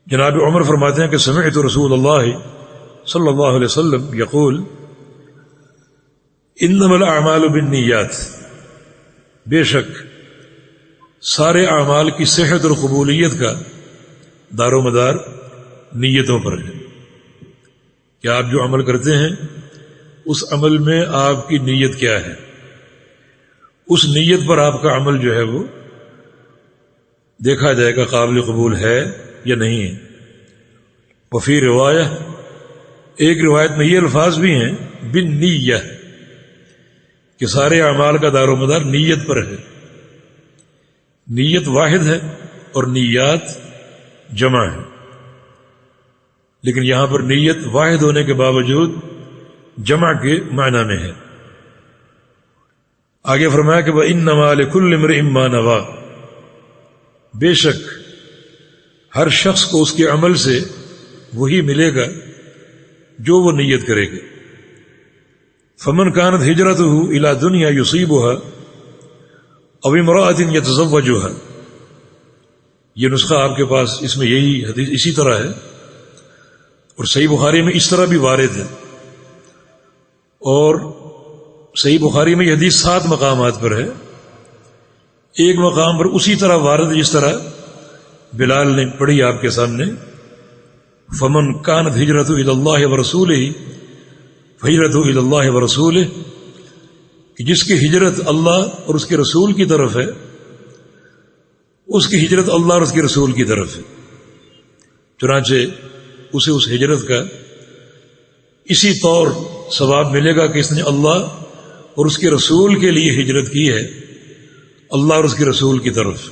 جناب عمر فرماتے ہیں کہ سمعت رسول اللہ صلی اللہ علیہ وسلم یقول انما الاعمال بالنیات، بے شک سارے اعمال کی صحت اور قبولیت کا دار و مدار نیتوں پر ہے کہ آپ جو عمل کرتے ہیں اس عمل میں آپ کی نیت کیا ہے، اس نیت پر آپ کا عمل جو ہے وہ دیکھا جائے گا قابل قبول ہے یا نہیں ہے۔ وفی روایہ، ایک روایت میں یہ الفاظ بھی ہیں بالنیہ، کہ سارے اعمال کا دار و مدار نیت پر ہے۔ نیت واحد ہے اور نیات جمع ہے، لیکن یہاں پر نیت واحد ہونے کے باوجود جمع کے معنی میں ہے۔ آگے فرمایا کہ وَإِنَّمَا لِكُلِّ امْرِئٍ مَّا نَوَىٰ، بے شک ہر شخص کو اس کے عمل سے وہی ملے گا جو وہ نیت کرے گا۔ فَمَنْ كَانَتْ هِجْرَتُهُ إِلَىٰ دُنْيَا يُصِيبُهَا أَوْ امْرَأَةٍ يَتَزَوَّجُهَا، یہ نسخہ آپ کے پاس اس میں یہی حدیث اسی طرح ہے، اور صحیح بخاری میں اس طرح بھی وارد ہے، اور صحیح بخاری میں یہ حدیث 7 مقامات پر ہے، ایک مقام پر اسی طرح وارد جس طرح بلال نے پڑھی آپ کے سامنے، فمن کانت ہجرت الی اللہ ورسولہ فہجرت الی اللہ ورسولہ، کہ جس کی ہجرت اللہ اور اس کے رسول کی طرف ہے اس کی ہجرت اللہ اور اس کے رسول کی طرف ہے، چنانچہ اسے اس ہجرت کا اسی طور ثواب ملے گا کہ اس نے اللہ اور اس کے رسول کے لیے ہجرت کی ہے، اللہ اور اس کے رسول کی طرف،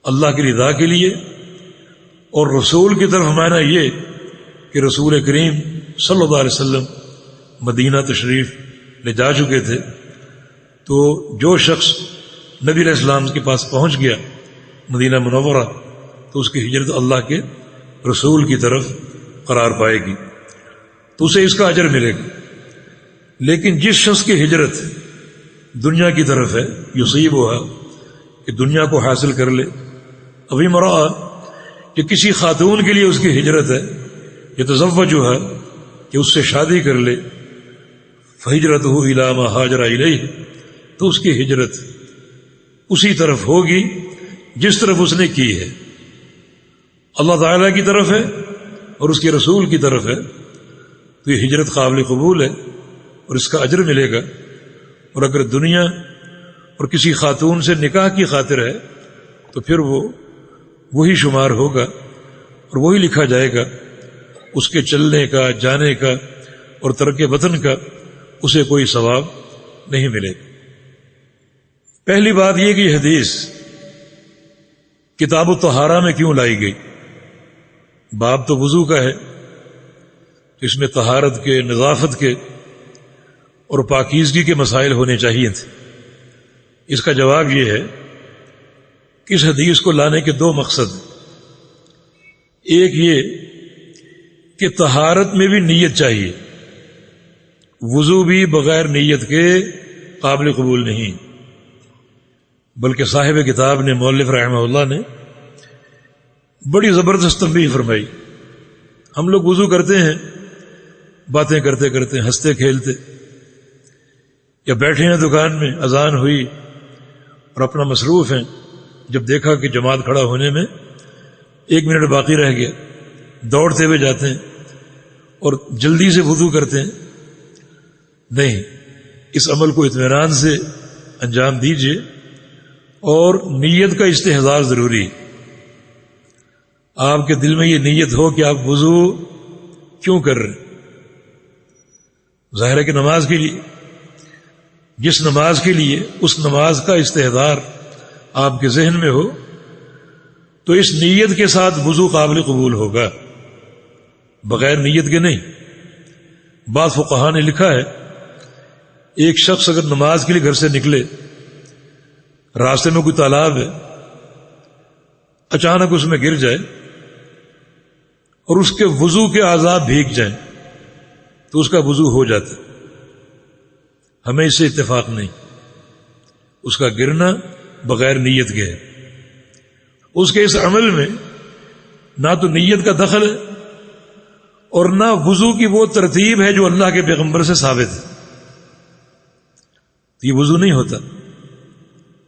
اللہ کی رضا کے لیے، اور رسول کی طرف معنی یہ کہ رسول کریم صلی اللہ علیہ وسلم مدینہ تشریف لے جا چکے تھے، تو جو شخص نبی علیہ السلام کے پاس پہنچ گیا مدینہ منورہ تو اس کی ہجرت اللہ کے رسول کی طرف قرار پائے گی، تو اسے اس کا اجر ملے گا۔ لیکن جس شخص کی ہجرت دنیا کی طرف ہے، یصیبھا، کہ دنیا کو حاصل کر لے، ابھی مرا، کہ کسی خاتون کے لیے اس کی ہجرت ہے، یتزوجھا، کہ اس سے شادی کر لے، فہجرتہ الی ما ہاجر الیہ، تو اس کی ہجرت اسی طرف ہوگی جس طرف اس نے کی ہے، اللہ تعالیٰ کی طرف ہے اور اس کے رسول کی طرف ہے، تو یہ ہجرت قابل قبول ہے اور اس کا اجر ملے گا۔ اور اگر دنیا اور کسی خاتون سے نکاح کی خاطر ہے تو پھر وہ وہی شمار ہوگا اور وہی لکھا جائے گا، اس کے چلنے کا، جانے کا اور ترک وطن کا اسے کوئی ثواب نہیں ملے گا۔ پہلی بات یہ کہ یہ حدیث کتاب الطہارہ میں کیوں لائی گئی؟ باب تو وضو کا ہے، اس میں طہارت کے، نظافت کے اور پاکیزگی کے مسائل ہونے چاہیے تھے۔ اس کا جواب یہ ہے کہ اس حدیث کو لانے کے 2 مقصد، ایک یہ کہ طہارت میں بھی نیت چاہیے، وضو بھی بغیر نیت کے قابل قبول نہیں، بلکہ صاحب کتاب نے، مؤلف رحمہ اللہ نے بڑی زبردست تنبیہ فرمائی۔ ہم لوگ وضو کرتے ہیں باتیں کرتے کرتے، ہنستے کھیلتے، یا بیٹھے ہیں دکان میں، اذان ہوئی اور اپنا مصروف ہیں، جب دیکھا کہ جماعت کھڑا ہونے میں 1 منٹ باقی رہ گیا، دوڑتے ہوئے جاتے ہیں اور جلدی سے وضو کرتے ہیں۔ نہیں، اس عمل کو اطمینان سے انجام دیجیے، اور نیت کا استحضار ضروری ہے۔ آپ کے دل میں یہ نیت ہو کہ آپ وضو کیوں کر رہے ہیں؟ ظاہر ہے کہ نماز کے لیے، جس نماز کے لیے اس نماز کا استحضار آپ کے ذہن میں ہو تو اس نیت کے ساتھ وضو قابل قبول ہوگا، بغیر نیت کے نہیں۔ بعض فقہا نے لکھا ہے ایک شخص اگر نماز کے لیے گھر سے نکلے، راستے میں کوئی تالاب ہے، اچانک اس میں گر جائے اور اس کے وضو کے اعضاء بھیگ جائیں تو اس کا وضو ہو جاتا ہے، ہمیں اس سے اتفاق نہیں، اس کا گرنا بغیر نیت کے ہے۔ اس کے اس عمل میں نہ تو نیت کا دخل ہے اور نہ وضو کی وہ ترتیب ہے جو اللہ کے پیغمبر سے ثابت ہے. یہ وضو نہیں ہوتا.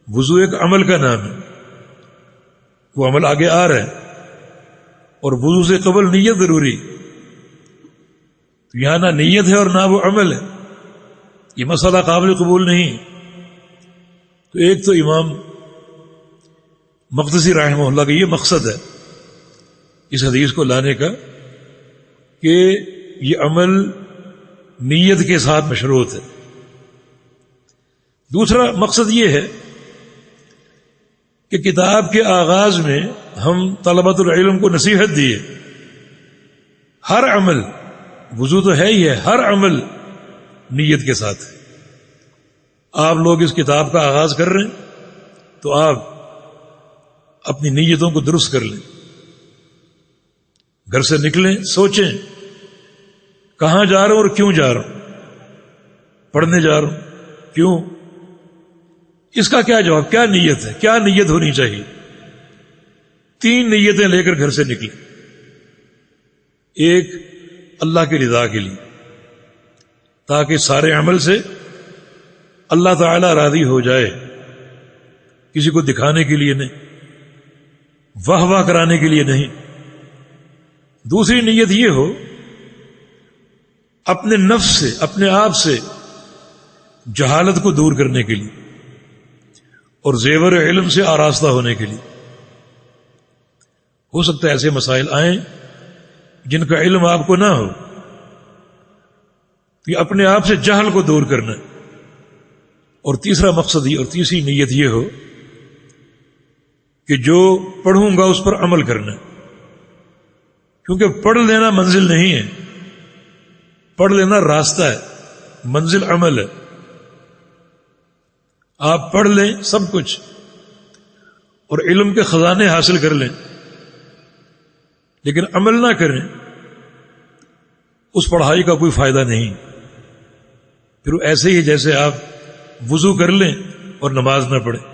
وضو ایک عمل کا نام ہے، وہ عمل آگے آ رہا ہے، اور وضو سے قبل نیت ضروری. تو یہاں نہ نیت ہے اور نہ وہ عمل ہے. یہ مسئلہ قابل قبول نہیں. تو ایک تو امام مقدسی رحمہ اللہ کا یہ مقصد ہے اس حدیث کو لانے کا کہ یہ عمل نیت کے ساتھ مشروط ہے. دوسرا مقصد یہ ہے کہ کتاب کے آغاز میں ہم طلبۃ العلم کو نصیحت دیے، ہر عمل، وضو تو ہے ہی ہے، ہر عمل نیت کے ساتھ ہے. آپ لوگ اس کتاب کا آغاز کر رہے ہیں تو آپ اپنی نیتوں کو درست کر لیں. گھر سے نکلیں، سوچیں کہاں جا رہا ہوں اور کیوں جا رہا ہوں. پڑھنے جا رہا ہوں، کیوں؟ اس کا کیا جواب، کیا نیت ہے، کیا نیت ہونی چاہیے؟ 3 نیتیں لے کر گھر سے نکلیں. ایک اللہ کی رضا کے لیے، تاکہ سارے عمل سے اللہ تعالی راضی ہو جائے، کسی کو دکھانے کے لیے نہیں، واہ واہ کرانے کے لیے نہیں. دوسری نیت یہ ہو اپنے نفس سے، اپنے آپ سے جہالت کو دور کرنے کے لیے اور زیور علم سے آراستہ ہونے کے لیے. ہو سکتا ہے ایسے مسائل آئیں جن کا علم آپ کو نہ ہو، کہ اپنے آپ سے جہل کو دور کرنا. اور تیسرا مقصد یہ، اور تیسری نیت یہ ہو کہ جو پڑھوں گا اس پر عمل کرنا. کیونکہ پڑھ لینا منزل نہیں ہے، پڑھ لینا راستہ ہے، منزل عمل ہے. آپ پڑھ لیں سب کچھ اور علم کے خزانے حاصل کر لیں، لیکن عمل نہ کریں، اس پڑھائی کا کوئی فائدہ نہیں. پھر ایسے ہی جیسے آپ وضو کر لیں اور نماز نہ پڑھیں،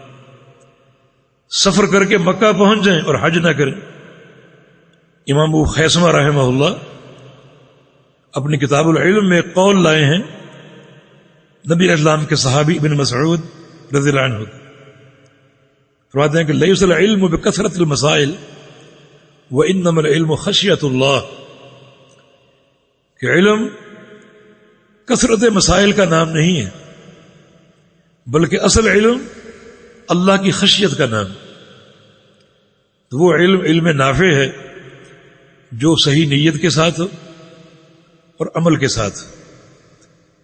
سفر کر کے مکہ پہنچ جائیں اور حج نہ کریں. امام ابو خیثمہ رحمہ اللہ اپنی کتاب العلم میں ایک قول لائے ہیں نبی اسلام کے صحابی ابن مسعود رضی اللہ عنہ. فرماتے ہیں کہ لیس العلم بکثرت المسائل وانما العلم خشیۃ اللہ، کہ علم کثرت مسائل کا نام نہیں ہے، بلکہ اصل علم اللہ کی خشیت کا نام. تو وہ علم نافع ہے جو صحیح نیت کے ساتھ ہو اور عمل کے ساتھ.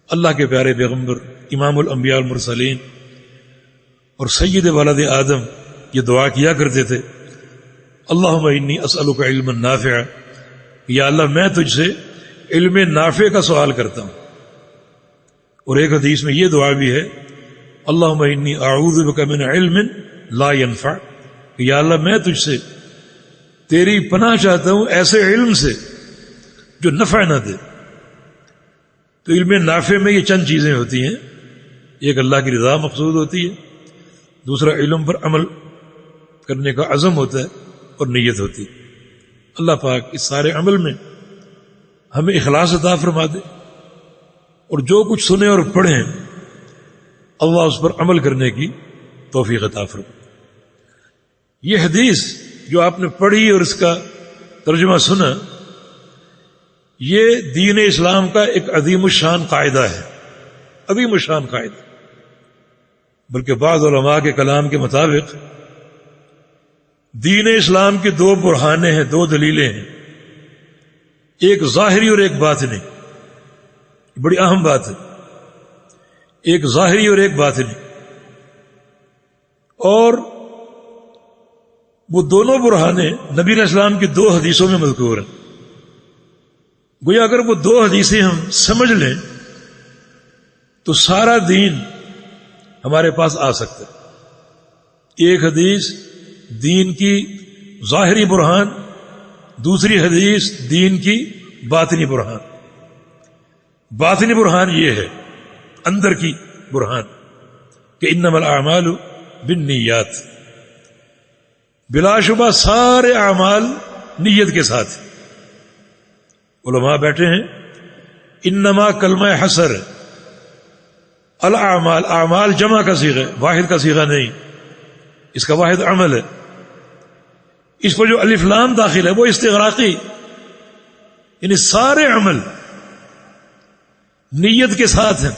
اللہ کے پیارے پیغمبر امام الانبیاء والمرسلین اور سید ولد آدم یہ دعا کیا کرتے تھے، اللہم انی اسألک علما نافعا، یا اللہ میں تجھ سے علم نافع کا سوال کرتا ہوں. اور ایک حدیث میں یہ دعا بھی ہے، اللہم انی اعوذ بک من علم لا ينفع، یا اللہ میں تجھ سے تیری پناہ چاہتا ہوں ایسے علم سے جو نفع نہ دے. تو علم نافع میں یہ چند چیزیں ہوتی ہیں، ایک اللہ کی رضا مقصود ہوتی ہے، دوسرا علم پر عمل کرنے کا عزم ہوتا ہے اور نیت ہوتی ہے. اللہ پاک اس سارے عمل میں ہمیں اخلاص عطا فرما دے، اور جو کچھ سنیں اور پڑھیں اللہ اس پر عمل کرنے کی توفیق عطا فرما. یہ حدیث جو آپ نے پڑھی اور اس کا ترجمہ سنا، یہ دین اسلام کا ایک عظیم الشان قاعدہ ہے، عظیم الشان قاعدہ. بلکہ بعض علماء کے کلام کے مطابق دین اسلام کی 2 برہانیں ہیں، 2 دلیلیں ہیں، ایک ظاہری اور ایک باطنی. بڑی اہم بات ہے، ایک ظاہری اور ایک باطنی. اور وہ دونوں برہانیں نبی علیہ السلام کی 2 حدیثوں میں مذکور ہیں. گویا اگر وہ 2 حدیثیں ہم سمجھ لیں تو سارا دین ہمارے پاس آ سکتا ہے. ایک حدیث دین کی ظاہری برہان، دوسری حدیث دین کی باطنی برہان. باطنی برہان یہ ہے، اندر کی برہان، کہ انما الاعمال بالنیات. بلا شبہ سارے اعمال نیت کے ساتھ. علماء بیٹھے ہیں انما کلمہ حسر الاعمال، اعمال جمع کا صیغہ ہے، واحد کا صیغہ نہیں، اس کا واحد عمل ہے. اس پر جو الف لام داخل ہے وہ استغراقی، یعنی سارے عمل نیت کے ساتھ ہیں،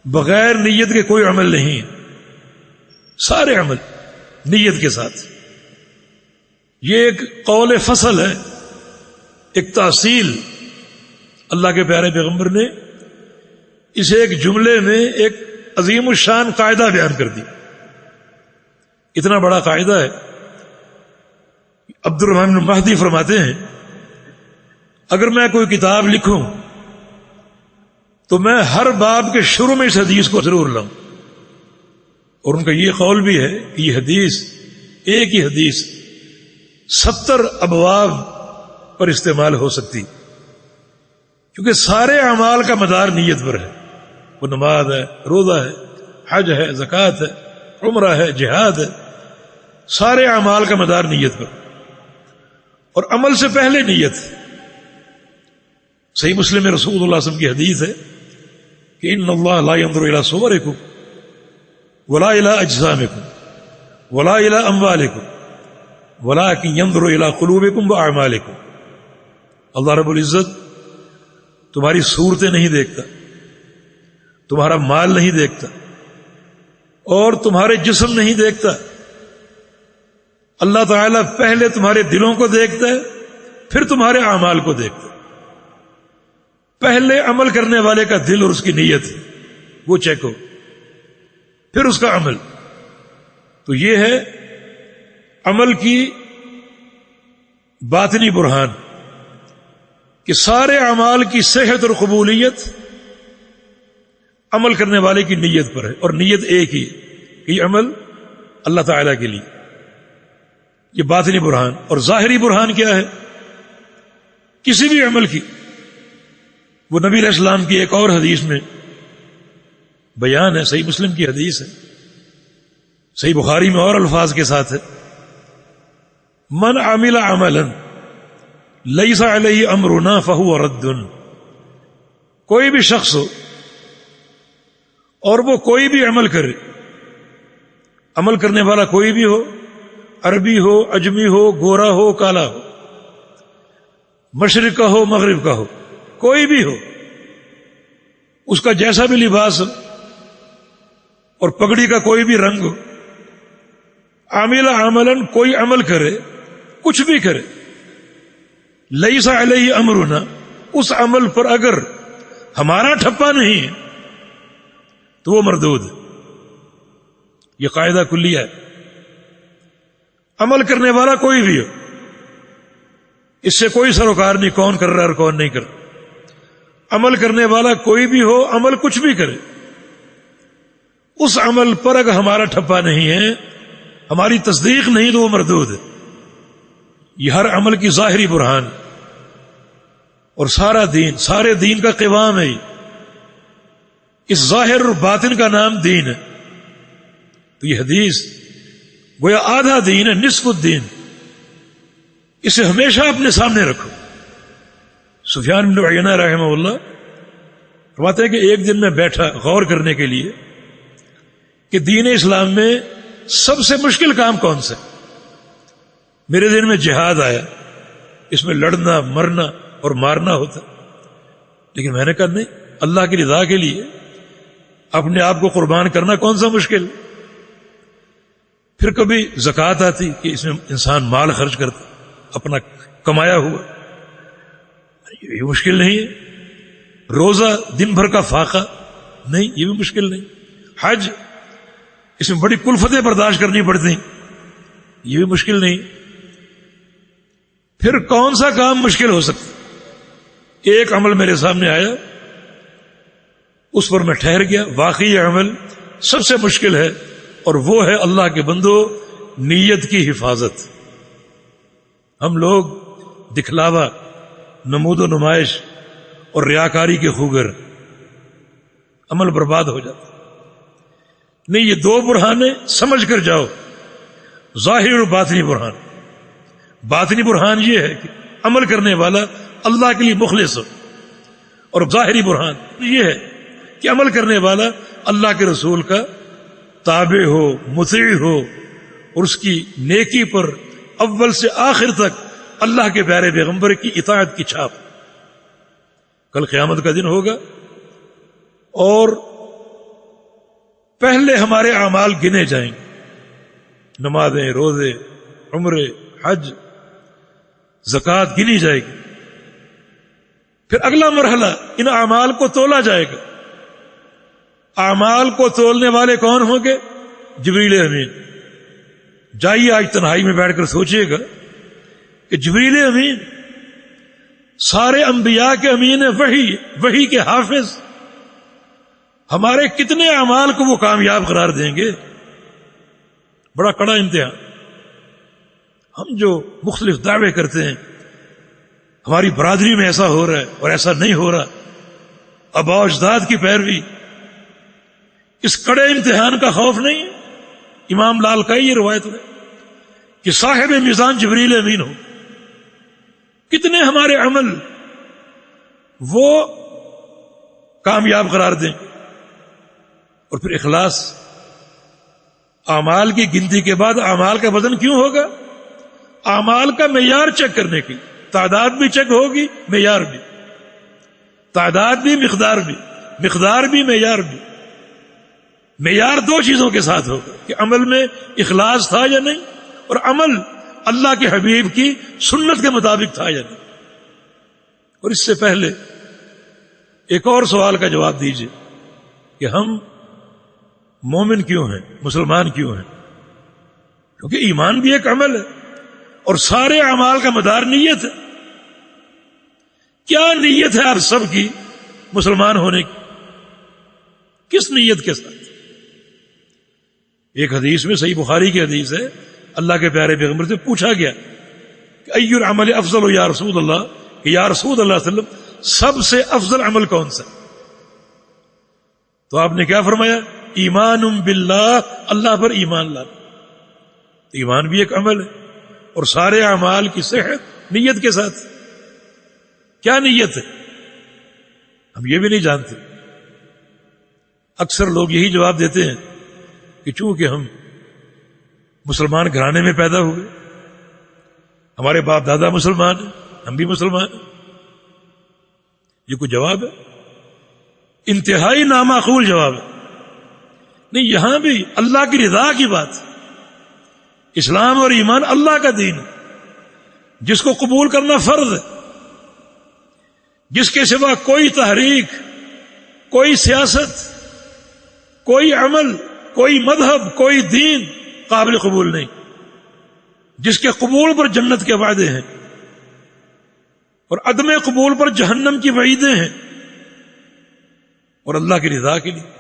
بغیر نیت کے کوئی عمل نہیں ہے، سارے عمل نیت کے ساتھ. یہ ایک قول فصل ہے، ایک تحصیل اللہ کے پیارے پیغمبر نے اسے ایک جملے میں ایک عظیم الشان قاعدہ بیان کر دی. اتنا بڑا قاعدہ ہے. عبد الرحمن بن مہدی فرماتے ہیں اگر میں کوئی کتاب لکھوں تو میں ہر باب کے شروع میں اس حدیث کو ضرور لاؤں. اور ان کا یہ قول بھی ہے کہ یہ حدیث، ایک ہی حدیث 70 ابواب پر استعمال ہو سکتی، کیونکہ سارے اعمال کا مدار نیت پر ہے. وہ نماز ہے، روزہ ہے، حج ہے، زکوٰۃ ہے، عمرہ ہے، جہاد ہے، سارے اعمال کا مدار نیت پر. اور عمل سے پہلے نیت. صحیح مسلم میں رسول اللہ صلی اللہ علیہ وسلم کی حدیث ہے کہ ان اللہ لا ينظر الى صورکم ولا الى اجسامکم ولا الى اموالکم ولكن ينظر الى قلوبکم واعمالکم. اللہ رب العزت تمہاری صورتیں نہیں دیکھتا، تمہارا مال نہیں دیکھتا، اور تمہارے جسم نہیں دیکھتا. اللہ تعالیٰ پہلے تمہارے دلوں کو دیکھتا ہے، پھر تمہارے اعمال کو دیکھتا ہے. پہلے عمل کرنے والے کا دل اور اس کی نیت وہ چیک ہو، پھر اس کا عمل. تو یہ ہے عمل کی باطنی برہان کہ سارے اعمال کی صحت اور قبولیت عمل کرنے والے کی نیت پر ہے. اور نیت ایک ہی کہ یہ عمل اللہ تعالیٰ کے لیے. یہ باطنی برہان. اور ظاہری برہان کیا ہے؟ کسی بھی عمل کی، وہ نبی علیہ السلام کی ایک اور حدیث میں بیان ہے، صحیح مسلم کی حدیث ہے، صحیح بخاری میں اور الفاظ کے ساتھ ہے، من عمل عملا لیس علیہ امرنا فہو رد. کوئی بھی شخص ہو اور وہ کوئی بھی عمل کرے، عمل کرنے والا کوئی بھی ہو، عربی ہو، اجمی ہو، گورا ہو، کالا ہو، مشرق کا ہو، مغرب کا ہو، کوئی بھی ہو، اس کا جیسا بھی لباس ہو اور پگڑی کا کوئی بھی رنگ ہو، عامل عملاً کوئی عمل کرے، کچھ بھی کرے، لیس علیہ امرنا، اس عمل پر اگر ہمارا ٹھپا نہیں ہے تو وہ مردود. یہ قاعدہ کلیہ ہے. عمل کرنے والا کوئی بھی ہو، اس سے کوئی سروکار نہیں کون کر رہا ہے اور کون نہیں کر رہا. عمل کرنے والا کوئی بھی ہو، عمل کچھ بھی کرے، اس عمل پر اگر ہمارا ٹھپا نہیں ہے، ہماری تصدیق نہیں تو وہ مردود ہے. یہ ہر عمل کی ظاہری برہان. اور سارا دین، سارے دین کا قوام ہے. اس ظاہر اور باطن کا نام دین ہے. تو یہ حدیث گویا آدھا دین ہے، نصف الدین. اسے ہمیشہ اپنے سامنے رکھو. سفیان بن عیینہ رحمہ اللہ فرماتے ہیں کہ ایک دن میں بیٹھا غور کرنے کے لیے کہ دین اسلام میں سب سے مشکل کام کون سا. میرے ذہن میں جہاد آیا، اس میں لڑنا، مرنا اور مارنا ہوتا. لیکن میں نے کہا نہیں، اللہ کی رضا کے لیے اپنے آپ کو قربان کرنا کون سا مشکل. پھر کبھی زکوٰۃ آتی کہ اس میں انسان مال خرچ کرتا اپنا کمایا ہوا، یہ مشکل نہیں ہے. روزہ دن بھر کا فاقہ، نہیں یہ بھی مشکل نہیں. حج، اس میں بڑی کلفتیں برداشت کرنی پڑتی، یہ بھی مشکل نہیں. پھر کون سا کام مشکل ہو سکتا؟ ایک عمل میرے سامنے آیا، اس پر میں ٹھہر گیا. واقعی یہ عمل سب سے مشکل ہے، اور وہ ہے اللہ کے بندو نیت کی حفاظت. ہم لوگ دکھلاوا، نمود و نمائش اور ریاکاری کے خوگر، عمل برباد ہو جاتا. نہیں، یہ دو برہانیں سمجھ کر جاؤ، ظاہر و باطنی برہان. باطنی برہان یہ ہے کہ عمل کرنے والا اللہ کے لیے مخلص ہو، اور ظاہری برہان یہ ہے کہ عمل کرنے والا اللہ کے رسول کا تابع ہو، مطیع ہو، اور اس کی نیکی پر اول سے آخر تک اللہ کے پیارے پیغمبر کی اطاعت کی چھاپ۔ کل قیامت کا دن ہوگا اور پہلے ہمارے اعمال گنے جائیں گے، نمازیں، روزے، عمرے، حج، زکوٰۃ گنی جائے گی۔ پھر اگلا مرحلہ ان اعمال کو تولا جائے گا۔ اعمال کو تولنے والے کون ہوں گے؟ جبریل امین۔ جائیے آج تنہائی میں بیٹھ کر سوچئے گا کہ جبریل امین سارے انبیاء کے امین وحی کے حافظ، ہمارے کتنے اعمال کو وہ کامیاب قرار دیں گے؟ بڑا کڑا امتحان۔ ہم جو مختلف دعوے کرتے ہیں ہماری برادری میں ایسا ہو رہا ہے اور ایسا نہیں ہو رہا، آباء و اجداد کی پیروی، اس کڑے امتحان کا خوف نہیں ہے؟ امام لال کا یہ روایت ہے کہ صاحب میزان جبریل امین ہو، کتنے ہمارے عمل وہ کامیاب قرار دیں۔ اور پھر اخلاص، اعمال کی گنتی کے بعد اعمال کا وزن کیوں ہوگا؟ اعمال کا معیار چیک کرنے کی، تعداد بھی چیک ہوگی، معیار بھی، تعداد بھی، مقدار بھی معیار بھی۔ معیار دو چیزوں کے ساتھ ہوگا کہ عمل میں اخلاص تھا یا نہیں، اور عمل اللہ کے حبیب کی سنت کے مطابق تھا یا نہیں۔ اور اس سے پہلے ایک اور سوال کا جواب دیجیے کہ ہم مومن کیوں ہیں، مسلمان کیوں ہیں؟ کیونکہ ایمان بھی ایک عمل ہے اور سارے اعمال کا مدار نیت ہے۔ کیا نیت ہے آپ سب کی مسلمان ہونے کی؟ کس نیت کے ساتھ؟ ایک حدیث میں، صحیح بخاری کی حدیث ہے، اللہ کے پیارے پیغمبر سے پوچھا گیا کہ ای العمل افضل یا رسول اللہ، کہ یا رسول اللہ صلی اللہ علیہ وسلم سب سے افضل عمل کون سا؟ تو آپ نے کیا فرمایا؟ ایمان باللہ، اللہ پر ایمان لانا۔ ایمان بھی ایک عمل ہے اور سارے اعمال کی صحت نیت کے ساتھ۔ کیا نیت ہے؟ ہم یہ بھی نہیں جانتے۔ اکثر لوگ یہی جواب دیتے ہیں کہ چونکہ ہم مسلمان گھرانے میں پیدا ہوئے، ہمارے باپ دادا مسلمان ہیں، ہم بھی مسلمان ہیں۔ یہ کوئی جواب ہے؟ انتہائی نامعقول جواب ہے۔ نہیں، یہاں بھی اللہ کی رضا کی بات۔ اسلام اور ایمان اللہ کا دین ہے جس کو قبول کرنا فرض ہے، جس کے سوا کوئی تحریک، کوئی سیاست، کوئی عمل، کوئی مذہب، کوئی دین قابل قبول نہیں، جس کے قبول پر جنت کے وعدے ہیں اور عدم قبول پر جہنم کی وعیدیں ہیں۔ اور اللہ کی رضا کے لیے،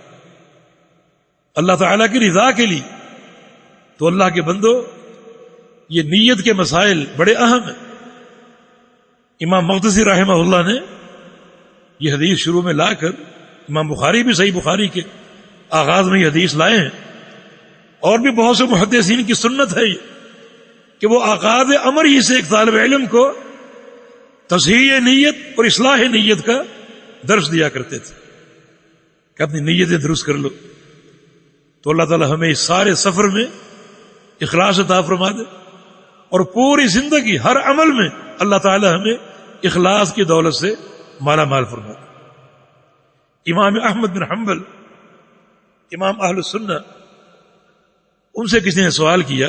اللہ تعالیٰ کی رضا کے لیے تو اللہ کے بندو یہ نیت کے مسائل بڑے اہم ہیں۔ امام مقدسی رحمہ اللہ نے یہ حدیث شروع میں لا کر، امام بخاری بھی صحیح بخاری کے آغاز میں یہ حدیث لائے ہیں، اور بھی بہت سے محدثین کی سنت ہے یہ کہ وہ آغاز امر ہی سے ایک طالب علم کو تصحیح نیت اور اصلاح نیت کا درس دیا کرتے تھے کہ اپنی نیتیں درست کر لو۔ تو اللہ تعالی ہمیں اس سارے سفر میں اخلاص عطا فرما دے، اور پوری زندگی ہر عمل میں اللہ تعالی ہمیں اخلاص کی دولت سے مالا مال فرما دے۔ امام احمد بن حنبل، امام اہل السنہ، ان سے کسی نے سوال کیا،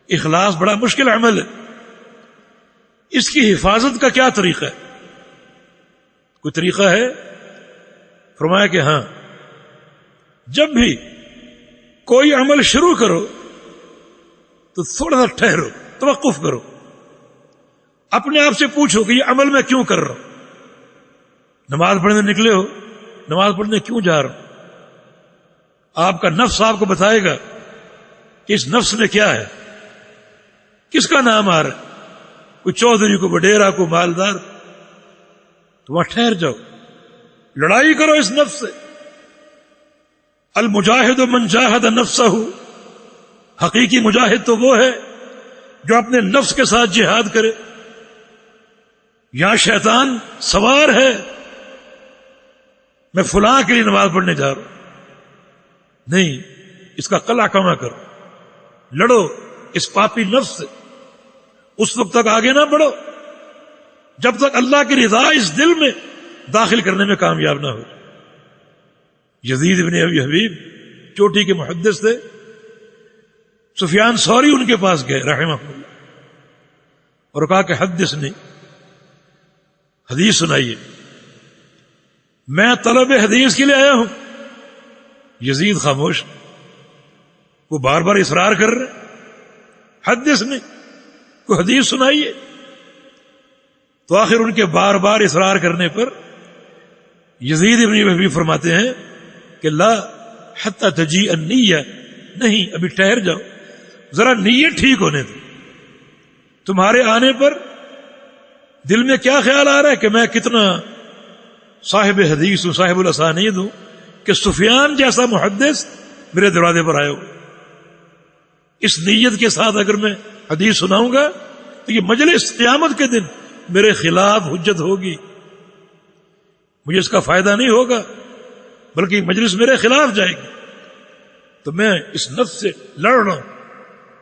اخلاص بڑا مشکل عمل ہے، اس کی حفاظت کا کیا طریقہ ہے؟ کوئی طریقہ ہے؟ فرمایا کہ ہاں، جب بھی کوئی عمل شروع کرو تو تھوڑا سا ٹھہرو، توقف کرو، اپنے آپ سے پوچھو کہ یہ عمل میں کیوں کر رہا ہوں؟ نماز پڑھنے نکلے ہو، نماز پڑھنے کیوں جا رہا ہوں؟ آپ کا نفس آپ کو بتائے گا کہ اس نفس میں کیا ہے، کس کا نام آ رہا ہے، کوئی چودھری، کو وڈیرا، کو مالدار، تو وہاں ٹھہر جاؤ، لڑائی کرو اس نفس سے۔ المجاہد من جاہد نفسہ، حقیقی مجاہد تو وہ ہے جو اپنے نفس کے ساتھ جہاد کرے. یہاں شیطان سوار ہے، میں فلاں کے لیے نماز پڑھنے جا رہا ہوں. نہیں، اس کا قلع کما کرو، لڑو اس پاپی نفس سے. اس وقت تک آگے نہ بڑھو جب تک اللہ کی رضا اس دل میں داخل کرنے میں کامیاب نہ ہو. یزید ابن ابی حبیب چوٹی کے محدث تھے. سفیان ثوری ان کے پاس گئے رحمہ اللہ اور کہا کہ حدثنی، حدیث سنائیے. میں طلب حدیث کے لیے آیا ہوں. یزید خاموش، وہ بار بار اصرار کر رہے، حدثنی، کوئی حدیث سنائیے. تو آخر ان کے بار بار اصرار کرنے پر یزید ابن ابی فرماتے ہیں کہ لا حتی تجیء النیہ، نہیں ابھی ٹھہر جاؤ، ذرا نیت ٹھیک ہونے دو. تمہارے آنے پر دل میں کیا خیال آ رہا ہے کہ میں کتنا صاحب حدیث ہوں، صاحب الاسانید ہوں، کہ سفیان جیسا محدث میرے دروازے پر آئے ہو. اس نیت کے ساتھ اگر میں حدیث سناؤں گا تو یہ مجلس قیامت کے دن میرے خلاف حجت ہوگی، مجھے اس کا فائدہ نہیں ہوگا، بلکہ یہ مجلس میرے خلاف جائے گی. تو میں اس نفس سے لڑ رہا ہوں،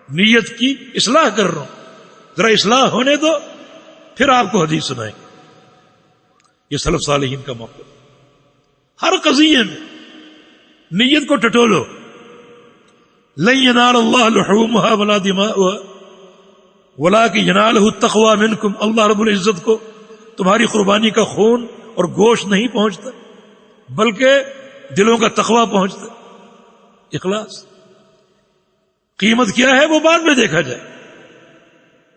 نیت کی اصلاح کر رہا ہوں، ذرا اصلاح ہونے دو پھر آپ کو حدیث سنائیں گے. یہ سلف صالحین کا موقع. ہر قضیے میں نیت کو ٹٹولو. لن ینال اللہ لحومها ولا دماؤها ولکن ینالہ التقوی منکم. اللہ رب العزت کو تمہاری قربانی کا خون اور گوشت نہیں پہنچتا، بلکہ دلوں کا تقوی پہنچتا. اخلاص. قیمت کیا ہے وہ بعد میں دیکھا جائے،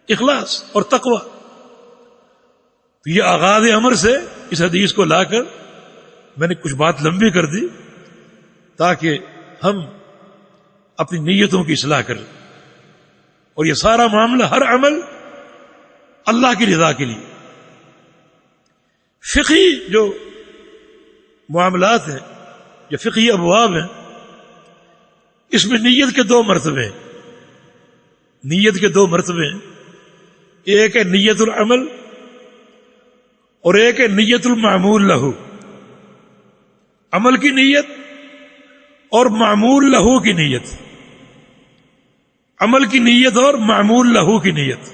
اخلاص اور تقوی. تو یہ آغاز امر سے اس حدیث کو لا کر میں نے کچھ بات لمبی کر دی تاکہ ہم اپنی نیتوں کی اصلاح کریں. اور یہ سارا معاملہ، ہر عمل اللہ کی رضا کے لیے. فقہی جو معاملات ہیں یا فقہی ابواب ہیں، اس میں نیت کے دو مرتبے ہیں. نیت کے دو مرتبے ہیں. ایک ہے نیت العمل اور ایک ہے نیت المعمول لہو. عمل کی نیت اور معمول لہو کی نیت. عمل کی نیت اور معمول لہو کی نیت.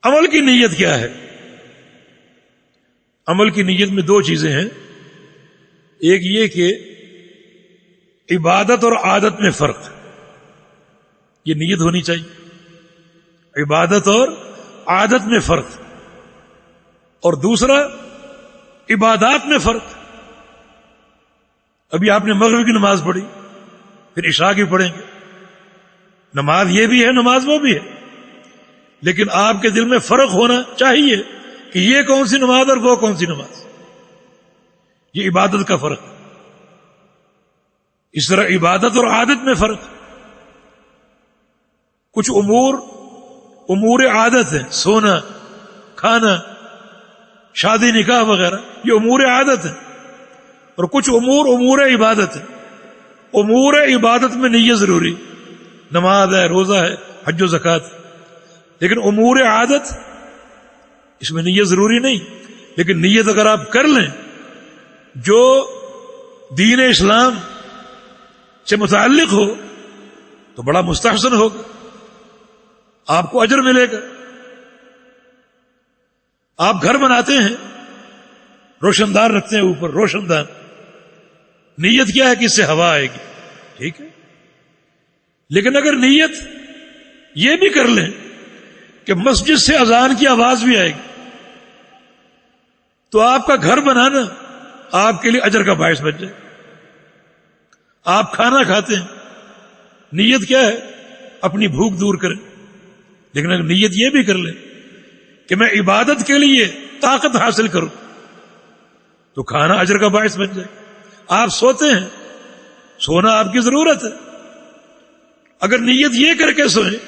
عمل کی نیت کیا ہے؟ عمل کی نیت میں دو چیزیں ہیں. ایک یہ کہ عبادت اور عادت میں فرق، یہ نیت ہونی چاہیے. عبادت اور عادت میں فرق. اور دوسرا عبادات میں فرق. ابھی آپ نے مغرب کی نماز پڑھی، پھر عشاء کی پڑھیں گے. نماز یہ بھی ہے، نماز وہ بھی ہے، لیکن آپ کے دل میں فرق ہونا چاہیے کہ یہ کون سی نماز اور وہ کون سی نماز. یہ عبادت کا فرق. اس طرح عبادت اور عادت میں فرق. کچھ امور عادت ہیں، سونا، کھانا، شادی نکاح وغیرہ، یہ امور عادت ہیں. اور کچھ امور عبادت ہیں. امور عبادت میں نیت ضروری، نماز ہے، روزہ ہے، حج و زکوٰۃ. لیکن امور عادت اس میں نیت ضروری نہیں. لیکن نیت اگر آپ کر لیں جو دین اسلام سے متعلق ہو تو بڑا مستحسن ہوگا، آپ کو اجر ملے گا. آپ گھر بناتے ہیں، روشن دان رکھتے ہیں اوپر، روشن دان. نیت کیا ہے کہ اس سے ہوا آئے گی، ٹھیک ہے. لیکن اگر نیت یہ بھی کر لیں کہ مسجد سے اذان کی آواز بھی آئے گی تو آپ کا گھر بنانا آپ کے لیے اجر کا باعث بن جائے. آپ کھانا کھاتے ہیں، نیت کیا ہے؟ اپنی بھوک دور کریں. لیکن اگر نیت یہ بھی کر لیں کہ میں عبادت کے لیے طاقت حاصل کروں تو کھانا اجر کا باعث بن جائے. آپ سوتے ہیں، سونا آپ کی ضرورت ہے. اگر نیت یہ کر کے سوئیں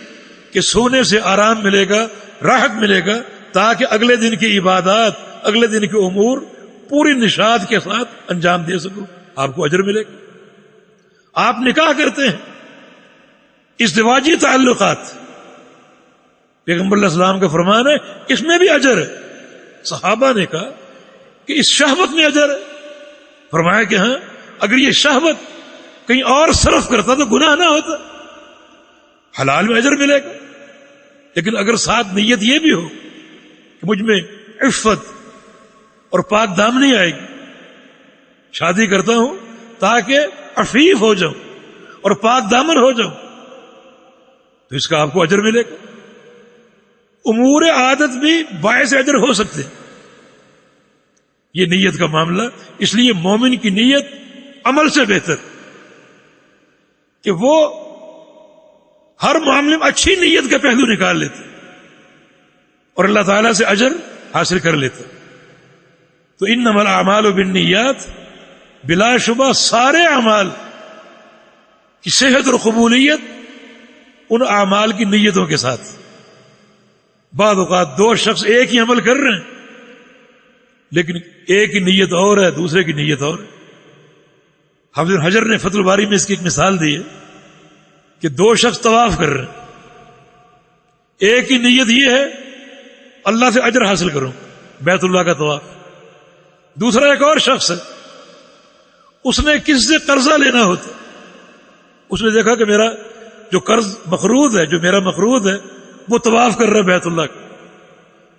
کہ سونے سے آرام ملے گا، راحت ملے گا، تاکہ اگلے دن کی عبادات، اگلے دن کے امور پوری نشاط کے ساتھ انجام دے سکوں، آپ کو اجر ملے گا. آپ نکاح کرتے ہیں، ازدواجی تعلقات پیغمبر علیہ السلام کا فرمان ہے اس میں بھی اجر ہے. صحابہ نے کہا کہ اس شہوت میں اجر ہے. فرمایا کہ ہاں اگر یہ شہوت کہیں اور صرف کرتا تو گناہ نہ ہوتا, حلال میں اجر ملے گا. لیکن اگر ساتھ نیت یہ بھی ہو کہ مجھ میں عفت اور پاک دامنی آئے گی, شادی کرتا ہوں تاکہ عفیف ہو جاؤں اور پاک دامن ہو جاؤں, تو اس کا آپ کو اجر ملے گا. امور عادت بھی باعث اجر ہو سکتے ہیں, یہ نیت کا معاملہ. اس لیے مومن کی نیت عمل سے بہتر کہ وہ ہر معاملے میں اچھی نیت کا پہلو نکال لیتے اور اللہ تعالیٰ سے اجر حاصل کر لیتے. تو انما الاعمال بالنیات, بلا شبہ سارے اعمال کی صحت اور قبولیت ان اعمال کی نیتوں کے ساتھ. بعض اوقات دو شخص ایک ہی عمل کر رہے ہیں لیکن ایک کی نیت اور ہے, دوسرے کی نیت اور ہے. حافظ ابن حجر نے فتح الباری میں اس کی ایک مثال دی ہے کہ دو شخص طواف کر رہے ہیں, ایک کی نیت یہ ہے اللہ سے اجر حاصل کروں بیت اللہ کا طواف, دوسرا ایک اور شخص ہے اس نے کس سے قرضہ لینا ہوتا, اس نے دیکھا کہ میرا جو قرض مقروض ہے, جو میرا مقروض ہے وہ طواف کر رہا ہے بیت اللہ کا.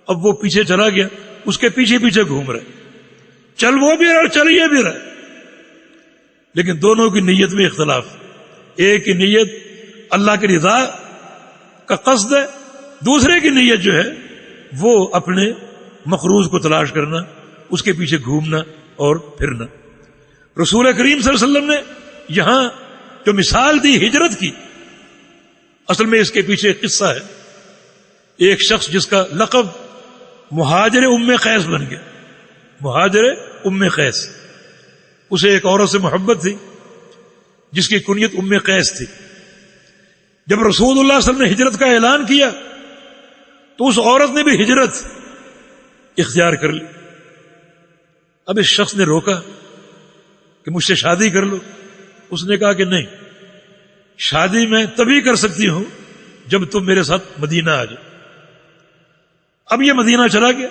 اب وہ پیچھے چلا گیا, اس کے پیچھے پیچھے گھوم رہا ہے, چل وہ بھی رہا اور چل یہ بھی رہا, لیکن دونوں کی نیت میں اختلاف. ایک کی نیت اللہ کی رضا کا قصد ہے, دوسرے کی نیت جو ہے وہ اپنے مقروض کو تلاش کرنا, اس کے پیچھے گھومنا اور پھرنا. رسول کریم صلی اللہ علیہ وسلم نے یہاں جو مثال دی ہجرت کی, اصل میں اس کے پیچھے ایک قصہ ہے. ایک شخص جس کا لقب مہاجر ام قیس بن گیا, مہاجر ام قیس, اسے ایک عورت سے محبت تھی جس کی کنیت ام قیس تھی. جب رسول اللہ صلی اللہ علیہ وسلم نے ہجرت کا اعلان کیا تو اس عورت نے بھی ہجرت اختیار کر لی. اب اس شخص نے روکا کہ مجھ سے شادی کر لو. اس نے کہا کہ نہیں, شادی میں تبھی کر سکتی ہوں جب تم میرے ساتھ مدینہ آ جاؤ. اب یہ مدینہ چلا گیا,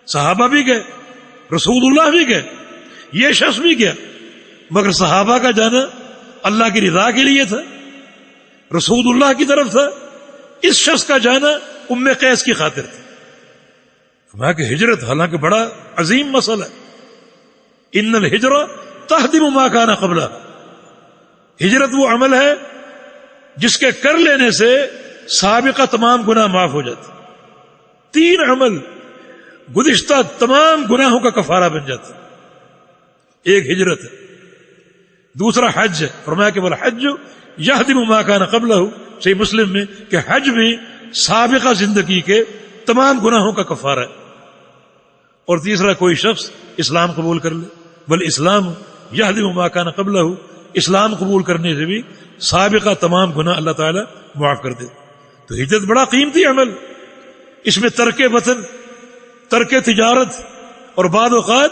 صحابہ بھی گئے, رسول اللہ بھی گئے, یہ شخص بھی گیا, مگر صحابہ کا جانا اللہ کی رضا کے لیے تھا, رسول اللہ کی طرف تھا. اس شخص کا جانا ام قیس کی خاطر تھا. فرمایا کہ ہجرت حالانکہ بڑا عظیم مسئلہ ہے, ان الہجرہ تہدم ما کان قبلہ. ہجرت وہ عمل ہے جس کے کر لینے سے سابقہ تمام گناہ معاف ہو جاتے. 3 عمل گزشتہ تمام گناہوں کا کفارہ بن جاتا. ایک ہجرت ہے, دوسرا حج ہے. فرمایا کہ والحج یہدم ما کان قبلہ, صحیح مسلم میں کہ حج بھی سابقہ زندگی کے تمام گناہوں کا کفارہ ہے. اور تیسرا کوئی شخص اسلام قبول کر لے, والاسلام یہدم ما کان قبلہ, اسلام قبول کرنے سے بھی سابقہ تمام گناہ اللہ تعالی معاف کر دے. تو ہجرت بڑا قیمتی عمل, اس میں ترک وطن, ترک تجارت اور بعض اوقات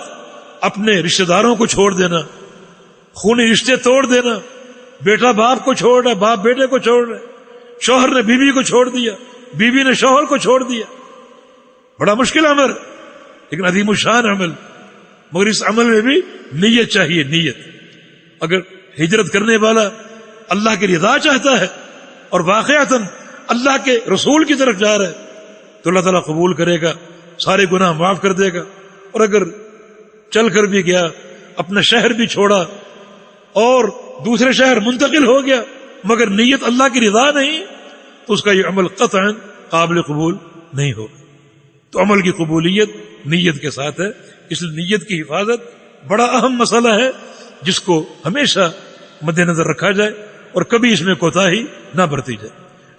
اپنے رشتہ داروں کو چھوڑ دینا, خونی رشتے توڑ دینا. بیٹا باپ کو چھوڑ رہا ہے, باپ بیٹے کو چھوڑ رہا ہے, شوہر نے بیوی کو چھوڑ دیا, بیوی نے شوہر کو چھوڑ دیا. بڑا مشکل عمل لیکن عظیم الشان عمل. مگر اس عمل میں بھی نیت چاہیے, نیت. اگر ہجرت کرنے والا اللہ کی رضا چاہتا ہے اور واقعتاً اللہ کے رسول کی طرف جا رہا ہے تو اللہ تعالیٰ قبول کرے گا, سارے گناہ معاف کر دے گا. اور اگر چل کر بھی گیا, اپنا شہر بھی چھوڑا اور دوسرے شہر منتقل ہو گیا مگر نیت اللہ کی رضا نہیں, تو اس کا یہ عمل قطعا قابل قبول نہیں ہوگا. تو عمل کی قبولیت نیت کے ساتھ ہے. اس لیے نیت کی حفاظت بڑا اہم مسئلہ ہے جس کو ہمیشہ مد نظر رکھا جائے اور کبھی اس میں کوتاہی نہ برتی جائے.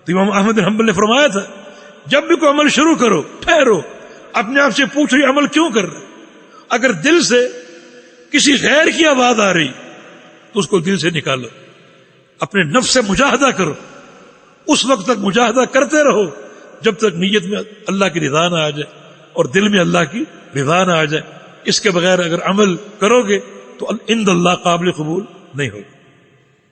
تو امام احمد بن حنبل نے فرمایا تھا جب بھی کوئی عمل شروع کرو ٹھہرو, اپنے آپ سے پوچھو یہ عمل کیوں کر رہے. اگر دل سے کسی غیر کی آواز آ رہی تو اس کو دل سے نکالو, اپنے نفس سے مجاہدہ کرو, اس وقت تک مجاہدہ کرتے رہو جب تک نیت میں اللہ کی رضا نہ آ جائے اور دل میں اللہ کی رضا نہ آ جائے. اس کے بغیر اگر عمل کرو گے تو عند اللہ قابل قبول نہیں ہوگا.